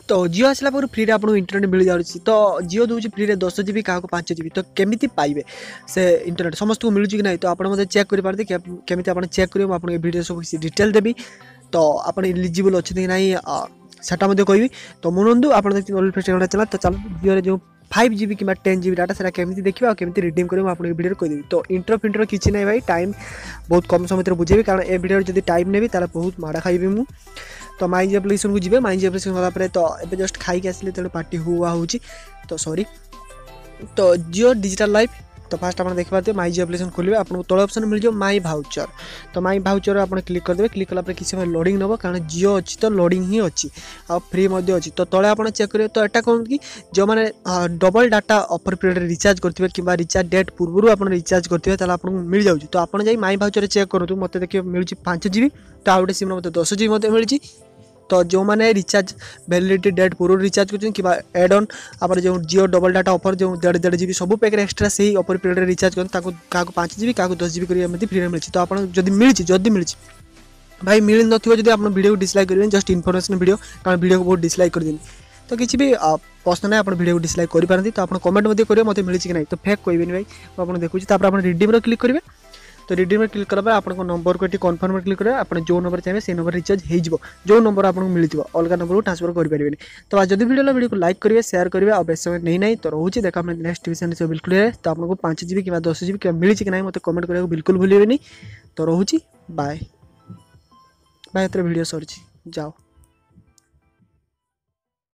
तो जियो आसला पर फ्री आपको इंटरनेट मिल जाऊँगी। तो जियो दूसरी फ्री 10 GB क्या 5 GB। तो केमी पाइबे से इंटरनेट समस्त को मिलूँ कि नहीं तो आप चेक करेंगे केमी आप चेक करेंगे आपको वीडियो सब किसी डिटेल देवी। तो आप इलिजिबल अच्छे कि नहीं सेटा कहि। तो मु नंदू आप चला तो चलो जियो जो 5 GB कि 10 GB डाटा से केमी देखिए केमी रिडीम करेंगे आपको वीडियो कहीदेवी। तो इंट्रो फिंट्रो किसी ना भाई टाइम बहुत कम समय बुझेबी कारण ए वीडियो जब टाइम नेबी ताले बहुत माड़ा खाइबी मु। तो माई जी एप्लिकेशन को जी माई जी एप्लिकेशन गलापर तो ये जस्ट खाई आसली तेणु पार्टी हुआ हो तो सॉरी। तो जियो डिजिटल लाइफ तो फास्ट आप देख पाते माई जी एप्लिकेशन खोलिए आपको तल ऑप्शन मिल जाए माई भाउचर। तो माई भाउचर आप क्लिक करदे क्लिक कलापर किसी समय लोडिंग नब कारण जियो अच्छी तो लोडिंग ही अच्छी आ फ्री अच्छी। तो तले आप चेक करेंगे तो यहाँ कौन कि जो मैंने double data offer period recharge करते कि रिचार्ज डेट पूर्व आप रिचार्ज करते आपको मिल जाऊँगी। तो आप माई भाउचर चेक करूँ मत देखिए मिलूँ 5 GB। तो आउ गए सिम मत 10 GB मिली। तो जो मैंने रिचार्ज वैलिडिटी डेट पूर्व रिचार्ज कर एड ऑन आप जो जियो डबल डाटा ऑफर जो 1.5 GB सब पैक एक्सट्रा से ऑफर पीरियड रिचार्ज कर 5 GB क्या 10 GB कर फ्री मिली। तो आप मिली भाई मिल न थी आप वीडियो को डिसलाइक करेंगे जस्ट इनफॉरमेशन वीडियो कारण वीडियो को बहुत डिसलाइक कर देनी। तो किसी भी प्रश्न है आप वीडियो को डिसलाइक करेंगे। तो आप कमेंट करेंगे मत मिली कि नहीं तो फेक कहबी भाई आप देखुची। आप रिडीम क्लिक करेंगे। तो रिडीम क्लिक कला आपको नंबर को कन्फर्म क्लिक करेंगे आप जो नंबर चाहिए से नंबर रिचार्ज हो जो नंबर आपको मिलता अलग नंबर को ट्रांसफर करेंगे। तो आज वीडियो को लाइक करेंगे शेयर करेंगे और बेस समय नहीं तो रोचे देखा नेक्स्ट विषय से बिल्कुल है। तो आपको 5 GB कि 10 GB क्या मिली कि नहीं मत कमेंट करेंगे बिल्कुल भूलिए। तो रोचे बाय बाय वीडियो सरी जाओ।